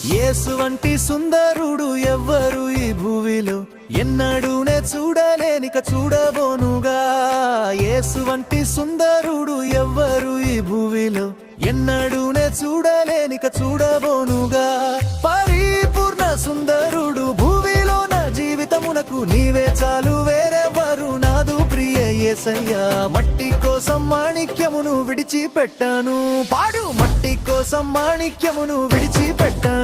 యేసు వంటి సుందరుడు ఎవ్వరు ఈ భూమిలో ఎన్నడూనే చూడలేనిక చూడబోనుగా. యేసు వంటి సుందరుడు ఎవ్వరు ఈ భూమిలో ఎన్నడూనే చూడలేనిక చూడబోనుగా. పరిపూర్ణ సుందరుడు భూమిలో నా జీవితమునకు నీవే చాలు, వేరెవరు నాదు ప్రియ యేసయ్యా. మట్టి కోసం మాణిక్యమును విడిచిపెట్టాను, పాడు మట్టి కోసం మాణిక్యమును విడిచిపెట్టాను.